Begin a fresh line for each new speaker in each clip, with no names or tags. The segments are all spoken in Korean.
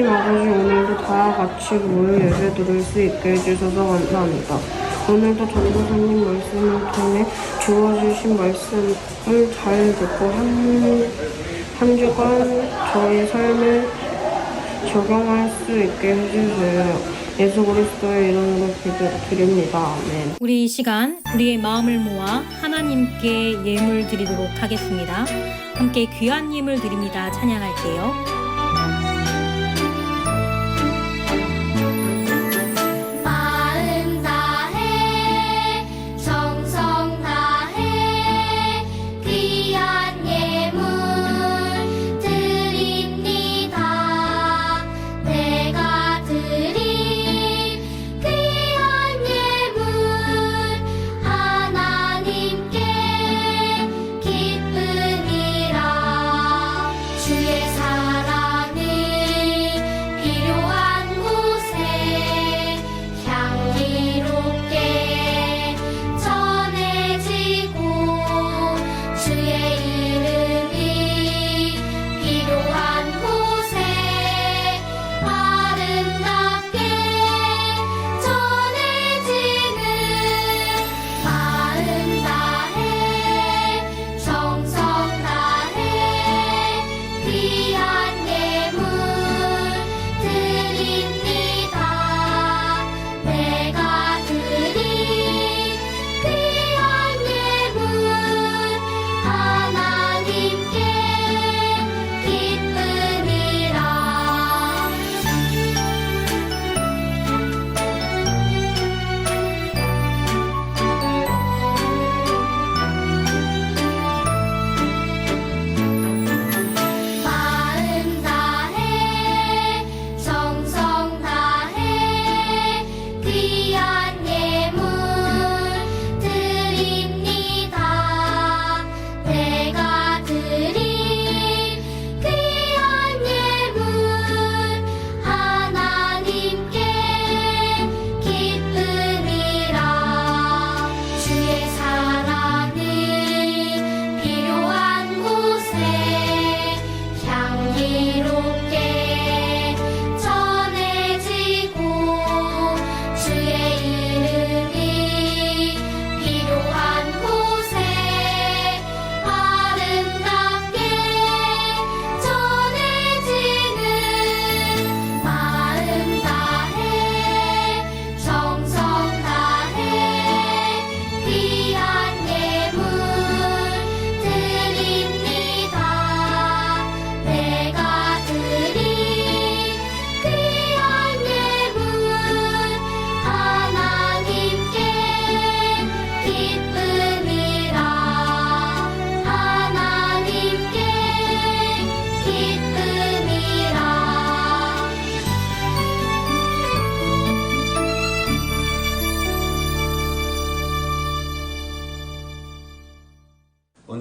하나님 아버지, 오늘도 다 같이 모여 예배 드릴 수 있게 해주셔서 감사합니다. 오늘도 전도사님 말씀을 통해 주어주신 말씀을 잘 듣고 한 주간 저희 삶을 적용할 수 있게 해주세요. 예수 그리스도의 이름으로 기도드립니다. 아멘.
우리 이 시간 우리의 마음을 모아 하나님께 예물 드리도록 하겠습니다. 함께 귀한 예물 드립니다. 찬양할게요.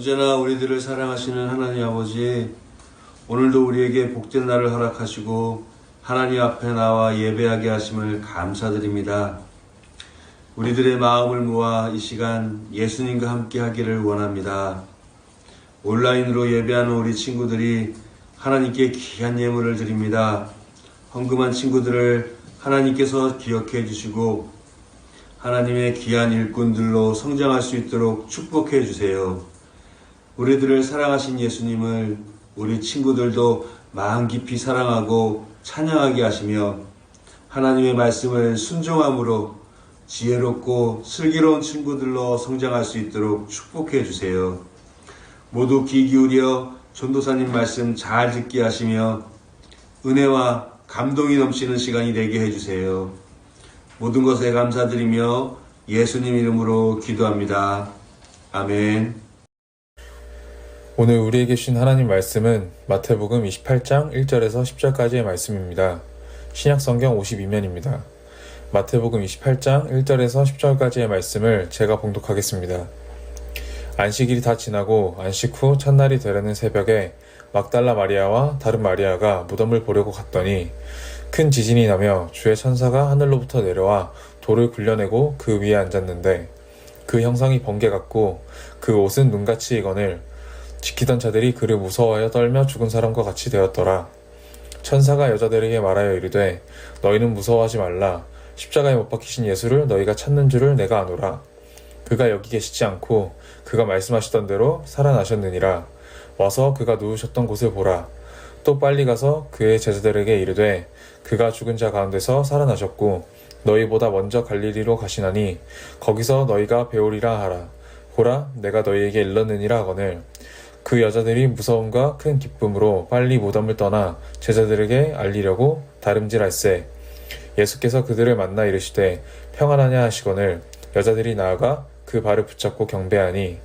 언제나 우리들을 사랑하시는 하나님 아버지, 오늘도 우리에게 복된 날을 허락하시고 하나님 앞에 나와 예배하게 하심을 감사드립니다. 우리들의 마음을 모아 이 시간 예수님과 함께 하기를 원합니다. 온라인으로 예배하는 우리 친구들이 하나님께 귀한 예물을 드립니다. 헌금한 친구들을 하나님께서 기억해 주시고 하나님의 귀한 일꾼들로 성장할 수 있도록 축복해 주세요. 우리들을 사랑하신 예수님을 우리 친구들도 마음 깊이 사랑하고 찬양하게 하시며 하나님의 말씀을 순종함으로 지혜롭고 슬기로운 친구들로 성장할 수 있도록 축복해 주세요. 모두 귀 기울여 전도사님 말씀 잘 듣게 하시며 은혜와 감동이 넘치는 시간이 되게 해주세요. 모든 것에 감사드리며 예수님 이름으로 기도합니다. 아멘.
오늘 우리에게 주신 하나님 말씀은 마태복음 28장 1절에서 10절까지의 말씀입니다. 신약성경 52면입니다. 마태복음 28장 1절에서 10절까지의 말씀을 제가 봉독하겠습니다. 안식일이 다 지나고 안식 후 첫날이 되려는 새벽에 막달라 마리아와 다른 마리아가 무덤을 보려고 갔더니 큰 지진이 나며 주의 천사가 하늘로부터 내려와 돌을 굴려내고 그 위에 앉았는데 그 형상이 번개 같고 그 옷은 눈같이 익거늘 지키던 자들이 그를 무서워하여 떨며 죽은 사람과 같이 되었더라. 천사가 여자들에게 말하여 이르되 너희는 무서워하지 말라. 십자가에 못 박히신 예수를 너희가 찾는 줄을 내가 아노라. 그가 여기 계시지 않고 그가 말씀하시던 대로 살아나셨느니라. 와서 그가 누우셨던 곳을 보라. 또 빨리 가서 그의 제자들에게 이르되 그가 죽은 자 가운데서 살아나셨고 너희보다 먼저 갈릴리로 가시나니 거기서 너희가 배우리라 하라. 보라, 내가 너희에게 일렀느니라 하거늘. 그 여자들이 무서움과 큰 기쁨으로 빨리 무덤을 떠나 제자들에게 알리려고 다름질할세. 예수께서 그들을 만나 이르시되 평안하냐 하시거늘 여자들이 나아가 그 발을 붙잡고 경배하니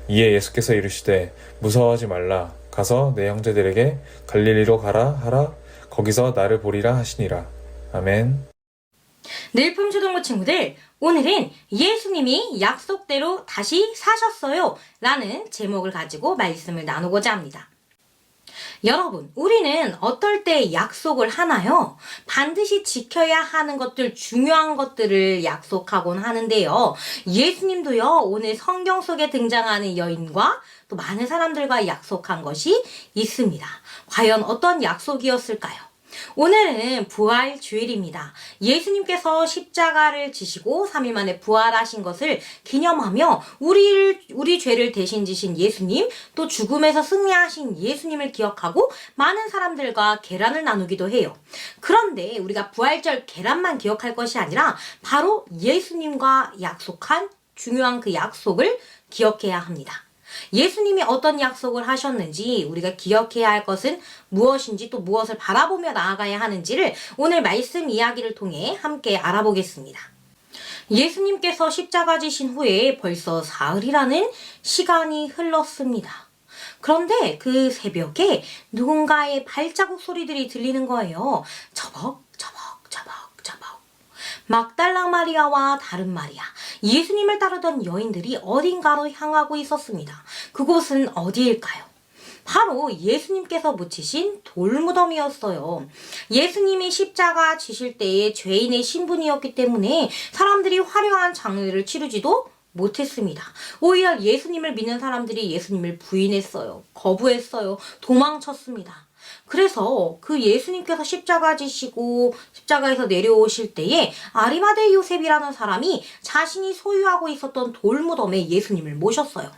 이에 예수께서 이르시되 무서워하지 말라. 가서 내 형제들에게 갈릴리로 가라 하라. 거기서 나를 보리라 하시니라. 아멘.
늘품 초등부 친구들, 오늘은 예수님이 약속대로 다시 사셨어요 라는 제목을 가지고 말씀을 나누고자 합니다. 여러분, 우리는 어떨 때 약속을 하나요? 반드시 지켜야 하는 것들, 중요한 것들을 약속하곤 하는데요. 예수님도요, 오늘 성경 속에 등장하는 여인과 또 많은 사람들과 약속한 것이 있습니다. 과연 어떤 약속이었을까요? 오늘은 부활 주일입니다. 예수님께서 십자가를 지시고 3일 만에 부활하신 것을 기념하며 우리 죄를 대신 지신 예수님, 또 죽음에서 승리하신 예수님을 기억하고 많은 사람들과 계란을 나누기도 해요. 그런데 우리가 부활절 계란만 기억할 것이 아니라 바로 예수님과 약속한 중요한 그 약속을 기억해야 합니다. 예수님이 어떤 약속을 하셨는지, 우리가 기억해야 할 것은 무엇인지, 또 무엇을 바라보며 나아가야 하는지를 오늘 말씀 이야기를 통해 함께 알아보겠습니다. 예수님께서 십자가 지신 후에 벌써 사흘이라는 시간이 흘렀습니다. 그런데 그 새벽에 누군가의 발자국 소리들이 들리는 거예요. 저벅 막달라 마리아와 다른 마리아, 예수님을 따르던 여인들이 어딘가로 향하고 있었습니다. 그곳은 어디일까요? 바로 예수님께서 묻히신 돌무덤이었어요. 예수님이 십자가 지실 때에 죄인의 신분이었기 때문에 사람들이 화려한 장례를 치르지도 못했습니다. 오히려 예수님을 믿는 사람들이 예수님을 부인했어요. 거부했어요. 도망쳤습니다. 그래서 그 예수님께서 십자가 지시고 십자가에서 내려오실 때에 아리마대 요셉이라는 사람이 자신이 소유하고 있었던 돌무덤에 예수님을 모셨어요.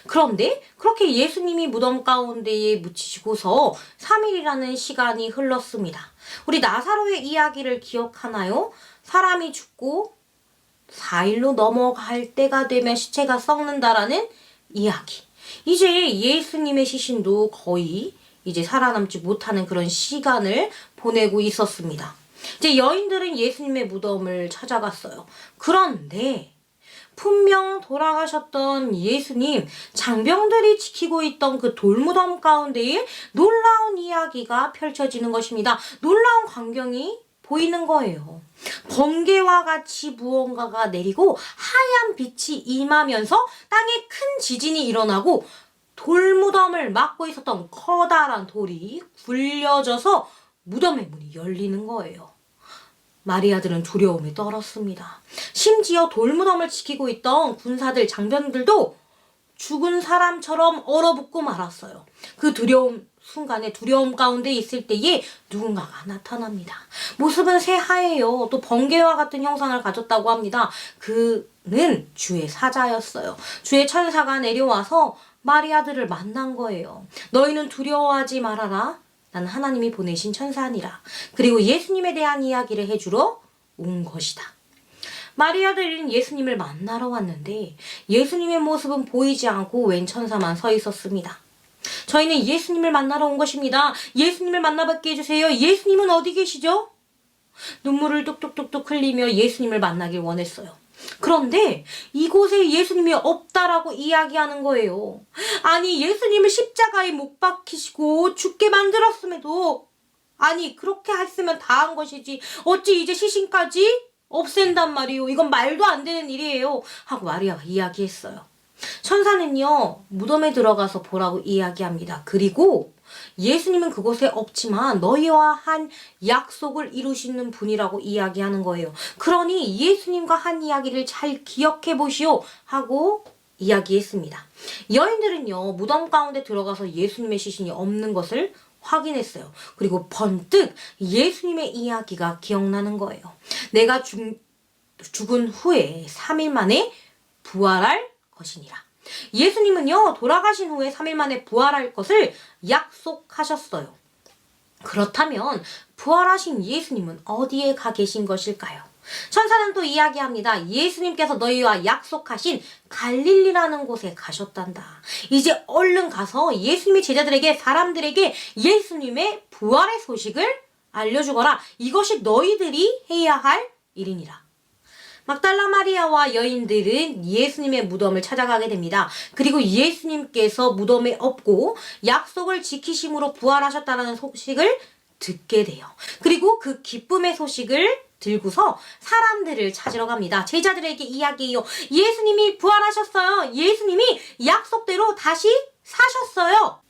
그런데 그렇게 예수님이 무덤 가운데에 묻히시고서 3일이라는 시간이 흘렀습니다. 우리 나사로의 이야기를 기억하나요? 사람이 죽고 4일로 넘어갈 때가 되면 시체가 썩는다라는 이야기. 이제 예수님의 시신도 거의 이제 살아남지 못하는 그런 시간을 보내고 있었습니다. 이제 여인들은 예수님의 무덤을 찾아갔어요. 그런데 분명 돌아가셨던 예수님, 장병들이 지키고 있던 그 돌무덤 가운데에 놀라운 이야기가 펼쳐지는 것입니다. 놀라운 광경이 보이는 거예요. 번개와 같이 무언가가 내리고 하얀 빛이 임하면서 땅에 큰 지진이 일어나고 돌무덤을 막고 있었던 커다란 돌이 굴려져서 무덤의 문이 열리는 거예요. 마리아들은 두려움에 떨었습니다. 심지어 돌무덤을 지키고 있던 군사들, 장병들도 죽은 사람처럼 얼어붙고 말았어요. 그 두려움 순간에, 두려움 가운데 있을 때에 누군가가 나타납니다. 모습은 새하얘요. 또 번개와 같은 형상을 가졌다고 합니다. 그는 주의 사자였어요. 주의 천사가 내려와서 마리아들을 만난 거예요. 너희는 두려워하지 말아라. 나는 하나님이 보내신 천사니라. 그리고 예수님에 대한 이야기를 해주러 온 것이다. 마리아들은 예수님을 만나러 왔는데 예수님의 모습은 보이지 않고 웬 천사만 서 있었습니다. 저희는 예수님을 만나러 온 것입니다. 예수님을 만나뵙게 해주세요. 예수님은 어디 계시죠? 눈물을 뚝뚝뚝뚝 흘리며 예수님을 만나길 원했어요. 그런데 이곳에 예수님이 없다라고 이야기하는 거예요. 아니, 예수님을 십자가에 못 박히시고 죽게 만들었음에도, 아니 그렇게 했으면 다 한 것이지 어찌 이제 시신까지 없앤단 말이에요. 이건 말도 안 되는 일이에요. 하고 마리아가 이야기했어요. 천사는요, 무덤에 들어가서 보라고 이야기합니다. 그리고 예수님은 그곳에 없지만 너희와 한 약속을 이루시는 분이라고 이야기하는 거예요. 그러니 예수님과 한 이야기를 잘 기억해 보시오 하고 이야기했습니다. 여인들은요, 무덤 가운데 들어가서 예수님의 시신이 없는 것을 확인했어요. 그리고 번뜩 예수님의 이야기가 기억나는 거예요. 내가 죽은 후에 3일 만에 부활할 것이니라. 예수님은요, 돌아가신 후에 3일 만에 부활할 것을 약속하셨어요. 그렇다면 부활하신 예수님은 어디에 가 계신 것일까요? 천사는 또 이야기합니다. 예수님께서 너희와 약속하신 갈릴리라는 곳에 가셨단다. 이제 얼른 가서 예수님의 제자들에게, 사람들에게 예수님의 부활의 소식을 알려주거라. 이것이 너희들이 해야 할 일이니라. 막달라 마리아와 여인들은 예수님의 무덤을 찾아가게 됩니다. 그리고 예수님께서 무덤에 없고 약속을 지키심으로 부활하셨다는 소식을 듣게 돼요. 그리고 그 기쁨의 소식을 들고서 사람들을 찾으러 갑니다. 제자들에게 이야기해요. 예수님이 부활하셨어요. 예수님이 약속대로 다시 사셨어요.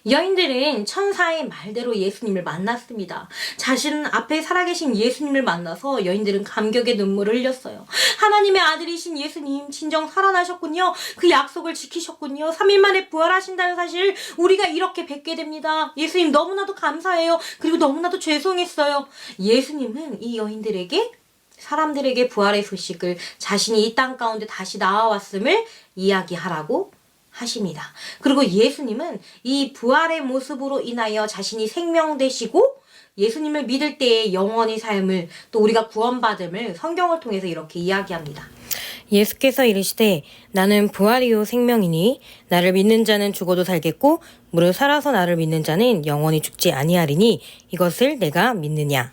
여인들은 천사의 말대로 예수님을 만났습니다. 자신 앞에 살아계신 예수님을 만나서 여인들은 감격의 눈물을 흘렸어요. 하나님의 아들이신 예수님 진정 살아나셨군요. 그 약속을 지키셨군요. 3일 만에 부활하신다는 사실 우리가 이렇게 뵙게 됩니다. 예수님 너무나도 감사해요. 그리고 너무나도 죄송했어요. 예수님은 이 여인들에게, 사람들에게 부활의 소식을, 자신이 이 땅 가운데 다시 나와왔음을 이야기하라고 하십니다. 그리고 예수님은 이 부활의 모습으로 인하여 자신이 생명 되시고 예수님을 믿을 때의 영원히 삶을, 또 우리가 구원받음을 성경을 통해서 이렇게 이야기합니다.
예수께서 이르시되 나는 부활이요 생명이니 나를 믿는 자는 죽어도 살겠고 무릇 살아서 나를 믿는 자는 영원히 죽지 아니하리니 이것을 내가 믿느냐.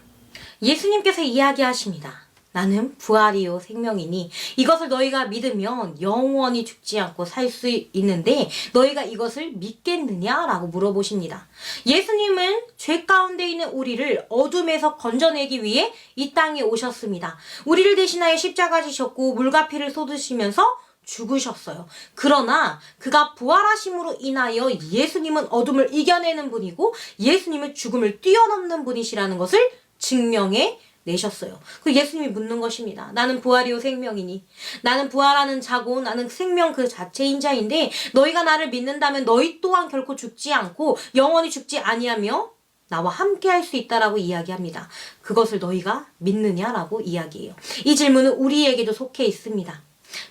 예수님께서 이야기하십니다. 나는 부활이요 생명이니 이것을 너희가 믿으면 영원히 죽지 않고 살 수 있는데 너희가 이것을 믿겠느냐라고 물어보십니다. 예수님은 죄 가운데 있는 우리를 어둠에서 건져내기 위해 이 땅에 오셨습니다. 우리를 대신하여 십자가 지셨고 물과 피를 쏟으시면서 죽으셨어요. 그러나 그가 부활하심으로 인하여 예수님은 어둠을 이겨내는 분이고 예수님은 죽음을 뛰어넘는 분이시라는 것을 증명해 내셨어요. 그 예수님이 묻는 것입니다. 나는 부활이요 생명이니, 나는 부활하는 자고 나는 생명 그 자체인 자인데 너희가 나를 믿는다면 너희 또한 결코 죽지 않고 영원히 죽지 아니하며 나와 함께 할 수 있다라고 이야기합니다. 그것을 너희가 믿느냐라고 이야기해요. 이 질문은 우리에게도 속해 있습니다.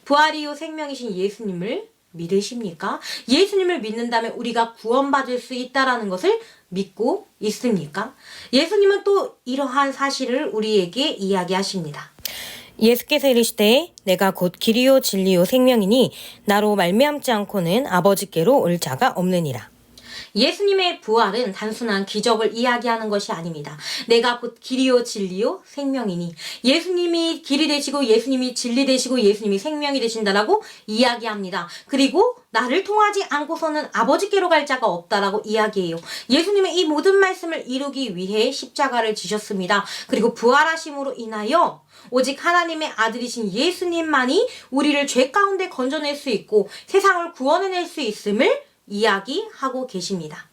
부활이요 생명이신 예수님을 믿으십니까? 예수님을 믿는다면 우리가 구원받을 수 있다라는 것을 믿고 있습니까? 예수님은 또 이러한 사실을 우리에게 이야기하십니다.
예수께서 이르시되 내가 곧 길이요 진리요 생명이니 나로 말미암지 않고는 아버지께로 올 자가 없느니라.
예수님의 부활은 단순한 기적을 이야기하는 것이 아닙니다. 내가 곧 길이요 진리요 생명이니, 예수님이 길이 되시고 예수님이 진리 되시고 예수님이 생명이 되신다라고 이야기합니다. 그리고 나를 통하지 않고서는 아버지께로 갈 자가 없다라고 이야기해요. 예수님은 이 모든 말씀을 이루기 위해 십자가를 지셨습니다. 그리고 부활하심으로 인하여 오직 하나님의 아들이신 예수님만이 우리를 죄 가운데 건져낼 수 있고 세상을 구원해낼 수 있음을 이야기하고 계십니다.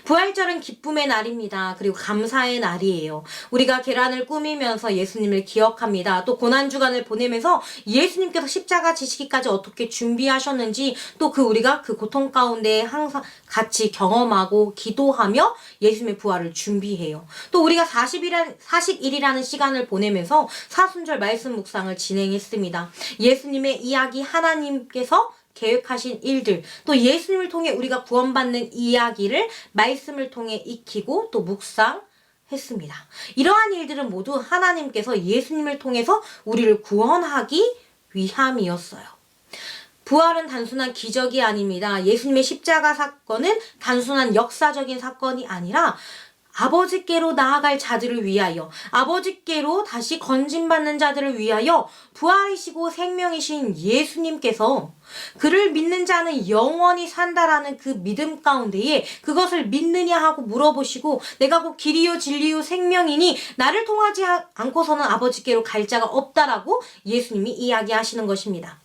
부활절은 기쁨의 날입니다. 그리고 감사의 날이에요. 우리가 계란을 꾸미면서 예수님을 기억합니다. 또 고난주간을 보내면서 예수님께서 십자가 지시기까지 어떻게 준비하셨는지, 또 우리가 그 고통 가운데 항상 같이 경험하고 기도하며 예수님의 부활을 준비해요. 또 우리가 40일이라는 시간을 보내면서 사순절 말씀 묵상을 진행했습니다. 예수님의 이야기, 하나님께서 계획하신 일들, 또 예수님을 통해 우리가 구원받는 이야기를 말씀을 통해 익히고 또 묵상했습니다. 이러한 일들은 모두 하나님께서 예수님을 통해서 우리를 구원하기 위함이었어요. 부활은 단순한 기적이 아닙니다. 예수님의 십자가 사건은 단순한 역사적인 사건이 아니라 아버지께로 나아갈 자들을 위하여, 아버지께로 다시 건진받는 자들을 위하여 부활이시고 생명이신 예수님께서 그를 믿는 자는 영원히 산다라는 그 믿음 가운데에 그것을 믿느냐 하고 물어보시고, 내가 곧 길이요 진리요 생명이니 나를 통하지 않고서는 아버지께로 갈 자가 없다라고 예수님이 이야기하시는 것입니다.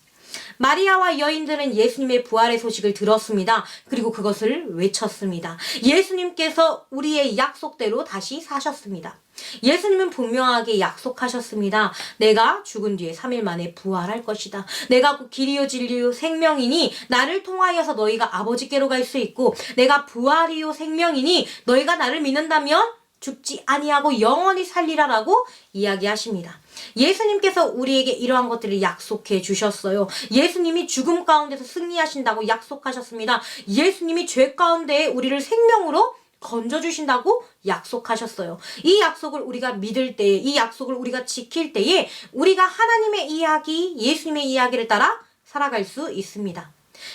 마리아와 여인들은 예수님의 부활의 소식을 들었습니다. 그리고 그것을 외쳤습니다. 예수님께서 우리의 약속대로 다시 사셨습니다. 예수님은 분명하게 약속하셨습니다. 내가 죽은 뒤에 3일 만에 부활할 것이다. 내가 곧 길이요 진리요 생명이니 나를 통하여서 너희가 아버지께로 갈 수 있고, 내가 부활이요 생명이니 너희가 나를 믿는다면 죽지 아니하고 영원히 살리라라고 이야기하십니다. 예수님께서 우리에게 이러한 것들을 약속해 주셨어요. 예수님이 죽음 가운데서 승리하신다고 약속하셨습니다. 예수님이 죄 가운데 우리를 생명으로 건져주신다고 약속하셨어요. 이 약속을 우리가 믿을 때에, 이 약속을 우리가 지킬 때에 우리가 하나님의 이야기, 예수님의 이야기를 따라 살아갈 수 있습니다.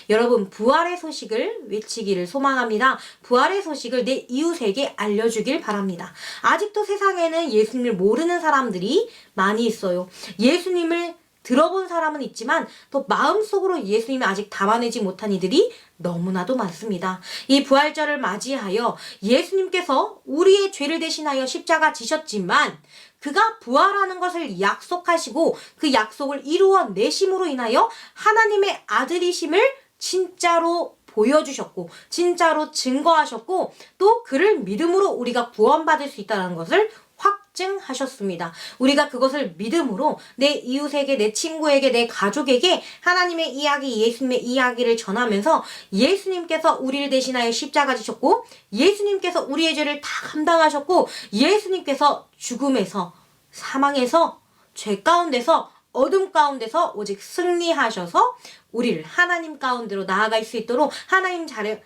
여러분, 부활의 소식을 외치기를 소망합니다. 부활의 소식을 내 이웃에게 알려주길 바랍니다. 아직도 세상에는 예수님을 모르는 사람들이 많이 있어요. 예수님을 들어본 사람은 있지만 또 마음속으로 예수님을 아직 담아내지 못한 이들이 너무나도 많습니다. 이 부활절을 맞이하여 예수님께서 우리의 죄를 대신하여 십자가 지셨지만 그가 부활하는 것을 약속하시고 그 약속을 이루어내심으로 인하여 하나님의 아들이심을 진짜로 보여주셨고 진짜로 증거하셨고 또 그를 믿음으로 우리가 구원받을 수 있다는 것을 확증하셨습니다. 우리가 그것을 믿음으로 내 이웃에게, 내 친구에게, 내 가족에게 하나님의 이야기, 예수님의 이야기를 전하면서 예수님께서 우리를 대신하여 십자가 지셨고 예수님께서 우리의 죄를 다 감당하셨고 예수님께서 죽음에서, 사망에서, 죄 가운데서, 어둠 가운데서 오직 승리하셔서 우리를 하나님 가운데로 나아갈 수 있도록 하나님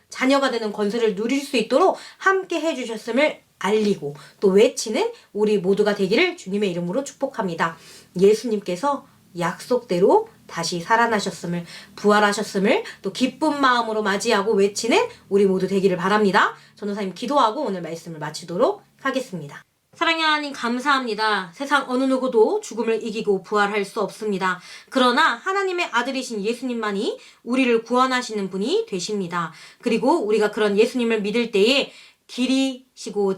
자녀가 되는 권세를 누릴 수 있도록 함께 해주셨음을 알리고 또 외치는 우리 모두가 되기를 주님의 이름으로 축복합니다. 예수님께서 약속대로 다시 살아나셨음을, 부활하셨음을 또 기쁜 마음으로 맞이하고 외치는 우리 모두 되기를 바랍니다. 전도사님 기도하고 오늘 말씀을 마치도록 하겠습니다. 사랑의 하나님 감사합니다. 세상 어느 누구도 죽음을 이기고 부활할 수 없습니다. 그러나 하나님의 아들이신 예수님만이 우리를 구원하시는 분이 되십니다. 그리고 우리가 그런 예수님을 믿을 때에 길이시고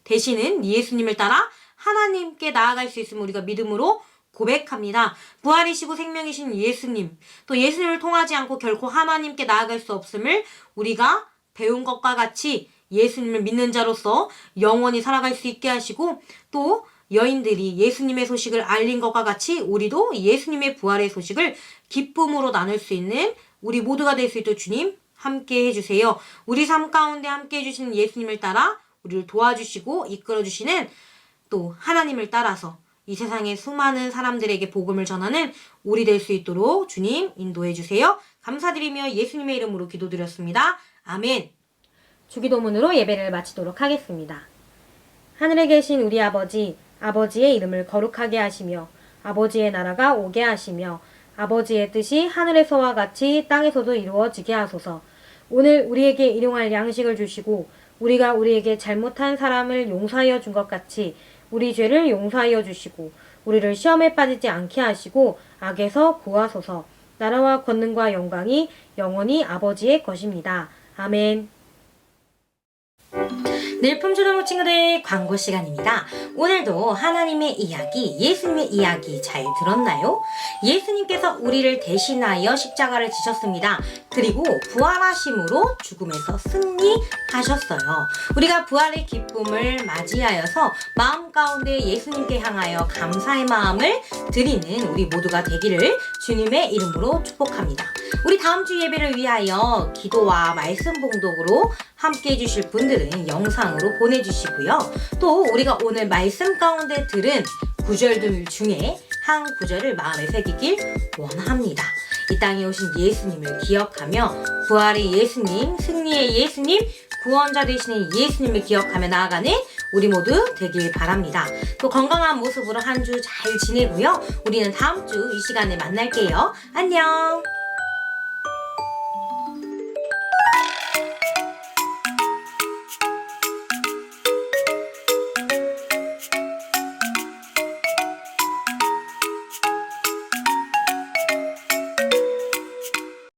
되시는 예수님을 따라 하나님께 나아갈 수 있음을 우리가 믿음으로 고백합니다. 부활이시고 생명이신 예수님, 또 예수님을 통하지 않고 결코 하나님께 나아갈 수 없음을 우리가 배운 것과 같이 예수님을 믿는 자로서 영원히 살아갈 수 있게 하시고 또 여인들이 예수님의 소식을 알린 것과 같이 우리도 예수님의 부활의 소식을 기쁨으로 나눌 수 있는 우리 모두가 될 수 있도록 주님 함께 해주세요. 우리 삶 가운데 함께 해주시는 예수님을 따라 우리를 도와주시고 이끌어주시는 또 하나님을 따라서 이 세상의 수많은 사람들에게 복음을 전하는 우리 될 수 있도록 주님 인도해주세요. 감사드리며 예수님의 이름으로 기도드렸습니다. 아멘.
주기도문으로 예배를 마치도록 하겠습니다. 하늘에 계신 우리 아버지, 아버지의 이름을 거룩하게 하시며 아버지의 나라가 오게 하시며 아버지의 뜻이 하늘에서와 같이 땅에서도 이루어지게 하소서. 오늘 우리에게 일용할 양식을 주시고 우리가 우리에게 잘못한 사람을 용서하여 준 것 같이 우리 죄를 용서하여 주시고 우리를 시험에 빠지지 않게 하시고 악에서 구하소서. 나라와 권능과 영광이 영원히 아버지의 것입니다. 아멘.
늘품주는 친구들 광고 시간입니다. 오늘도 하나님의 이야기, 예수님의 이야기 잘 들었나요? 예수님께서 우리를 대신하여 십자가를 지셨습니다. 그리고 부활하심으로 죽음에서 승리하셨어요. 우리가 부활의 기쁨을 맞이하여서 마음 가운데 예수님께 향하여 감사의 마음을 드리는 우리 모두가 되기를 주님의 이름으로 축복합니다. 우리 다음 주 예배를 위하여 기도와 말씀 봉독으로 함께 해주실 분들은 영상으로 보내주시고요. 또 우리가 오늘 말씀 가운데 들은 구절들 중에 한 구절을 마음에 새기길 원합니다. 이 땅에 오신 예수님을 기억하며 부활의 예수님, 승리의 예수님, 구원자 되시는 예수님을 기억하며 나아가는 우리 모두 되길 바랍니다. 또 건강한 모습으로 한 주 잘 지내고요. 우리는 다음 주 이 시간에 만날게요. 안녕.